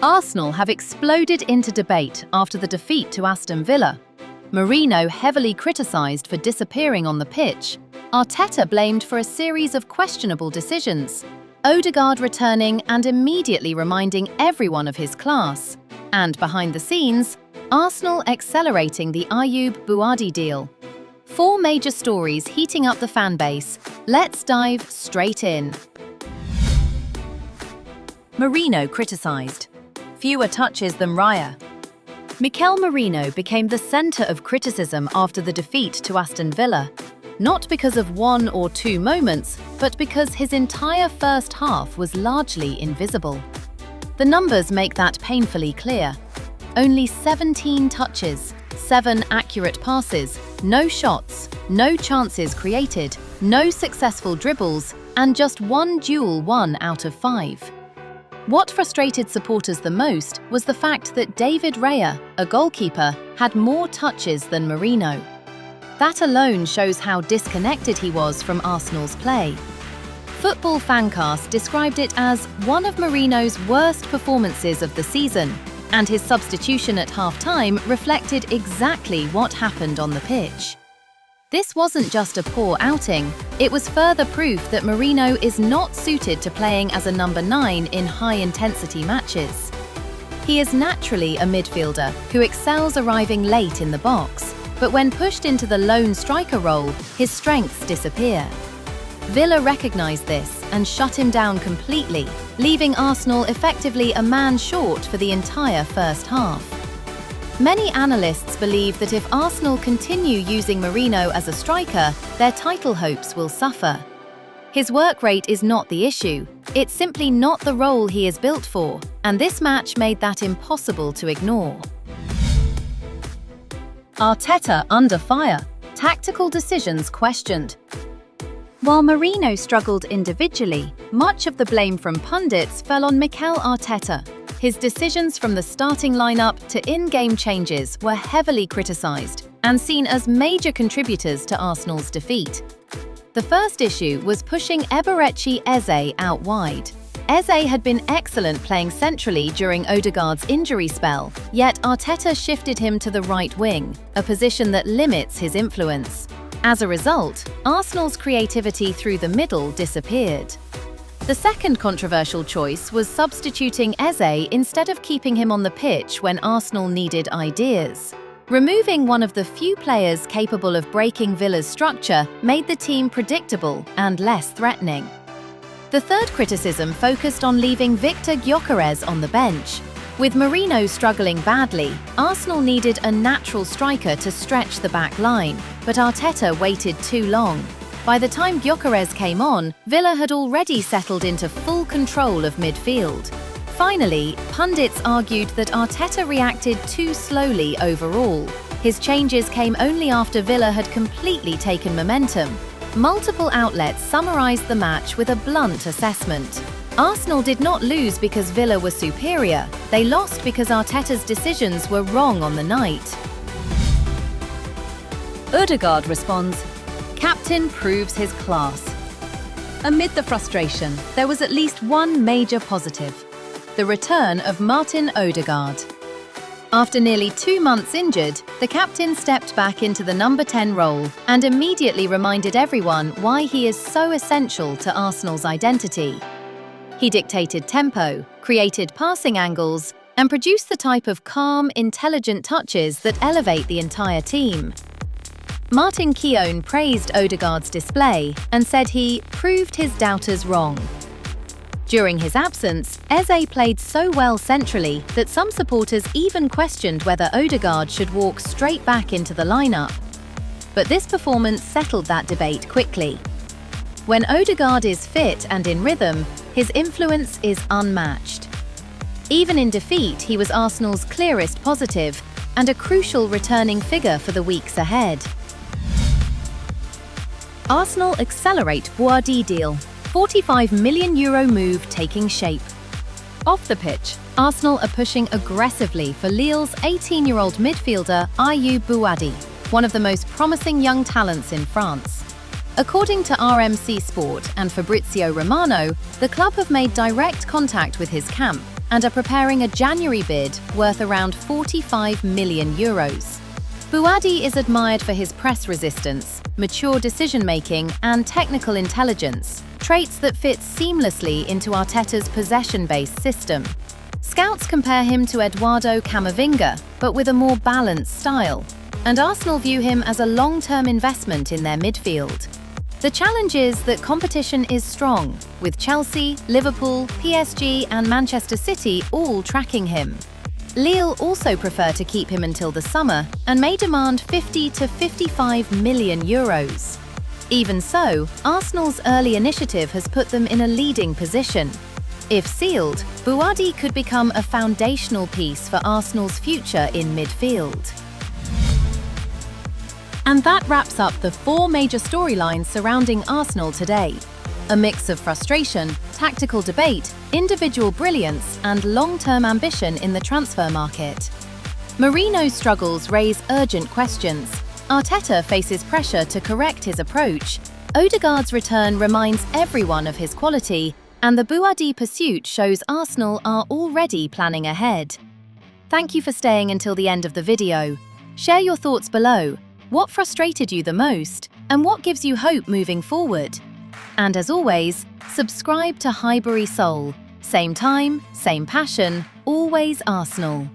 Arsenal have exploded into debate after the defeat to Aston Villa. Merino heavily criticised for disappearing on the pitch. Arteta blamed for a series of questionable decisions. Odegaard returning and immediately reminding everyone of his class. And behind the scenes, Arsenal accelerating the Ayyoub Bouaddi deal. 4 major stories heating up the fanbase. Let's dive straight in. Merino criticised. Fewer touches than Raya. Mikel Merino became the centre of criticism after the defeat to Aston Villa, not because of 1 or 2 moments, but because his entire first half was largely invisible. The numbers make that painfully clear. Only 17 touches, 7 accurate passes, no shots, no chances created, no successful dribbles, and just 1 duel won out of 5. What frustrated supporters the most was the fact that David Raya, a goalkeeper, had more touches than Merino. That alone shows how disconnected he was from Arsenal's play. Football Fancast described it as one of Merino's worst performances of the season, and his substitution at half-time reflected exactly what happened on the pitch. This wasn't just a poor outing, it was further proof that Merino is not suited to playing as a number 9 in high-intensity matches. He is naturally a midfielder who excels arriving late in the box, but when pushed into the lone striker role, his strengths disappear. Villa recognised this and shut him down completely, leaving Arsenal effectively a man short for the entire first half. Many analysts believe that if Arsenal continue using Merino as a striker, their title hopes will suffer. His work rate is not the issue, it's simply not the role he is built for, and this match made that impossible to ignore. Arteta under fire, tactical decisions questioned. While Merino struggled individually, much of the blame from pundits fell on Mikel Arteta. His decisions from the starting lineup to in-game changes were heavily criticised and seen as major contributors to Arsenal's defeat. The first issue was pushing Eberechi Eze out wide. Eze had been excellent playing centrally during Odegaard's injury spell, yet Arteta shifted him to the right wing, a position that limits his influence. As a result, Arsenal's creativity through the middle disappeared. The second controversial choice was substituting Eze instead of keeping him on the pitch when Arsenal needed ideas. Removing one of the few players capable of breaking Villa's structure made the team predictable and less threatening. The third criticism focused on leaving Victor Gyökeres on the bench. With Merino struggling badly, Arsenal needed a natural striker to stretch the back line, but Arteta waited too long. By the time Gyökeres came on, Villa had already settled into full control of midfield. Finally, pundits argued that Arteta reacted too slowly overall. His changes came only after Villa had completely taken momentum. Multiple outlets summarised the match with a blunt assessment. Arsenal did not lose because Villa were superior, they lost because Arteta's decisions were wrong on the night. Odegaard responds, "Captain proves his class." Amid the frustration, there was at least one major positive: the return of Martin Odegaard. After nearly 2 months injured, the captain stepped back into the number 10 role and immediately reminded everyone why he is so essential to Arsenal's identity. He dictated tempo, created passing angles, and produced the type of calm, intelligent touches that elevate the entire team. Martin Keown praised Odegaard's display and said he proved his doubters wrong. During his absence, Eze played so well centrally that some supporters even questioned whether Odegaard should walk straight back into the lineup. But this performance settled that debate quickly. When Odegaard is fit and in rhythm, his influence is unmatched. Even in defeat, he was Arsenal's clearest positive and a crucial returning figure for the weeks ahead. Arsenal accelerate Bouaddi deal. €45 million move taking shape. Off the pitch, Arsenal are pushing aggressively for Lille's 18-year-old midfielder Ayyoub Bouaddi, one of the most promising young talents in France. According to RMC Sport and Fabrizio Romano, the club have made direct contact with his camp, and are preparing a January bid worth around €45 million. Bouaddi is admired for his press resistance, mature decision-making, and technical intelligence, traits that fit seamlessly into Arteta's possession-based system. Scouts compare him to Eduardo Camavinga, but with a more balanced style, and Arsenal view him as a long-term investment in their midfield. The challenge is that competition is strong, with Chelsea, Liverpool, PSG, and Manchester City all tracking him. Lille also prefer to keep him until the summer and may demand €50 to €55 million. Even so, Arsenal's early initiative has put them in a leading position. If sealed, Bouaddi could become a foundational piece for Arsenal's future in midfield. And that wraps up the 4 major storylines surrounding Arsenal today. A mix of frustration, tactical debate, individual brilliance, and long-term ambition in the transfer market. Merino's struggles raise urgent questions. Arteta faces pressure to correct his approach. Odegaard's return reminds everyone of his quality, and the Bouaddi pursuit shows Arsenal are already planning ahead. Thank you for staying until the end of the video. Share your thoughts below. What frustrated you the most, and what gives you hope moving forward? And as always, subscribe to HighburySoul. Same time, same passion, always Arsenal.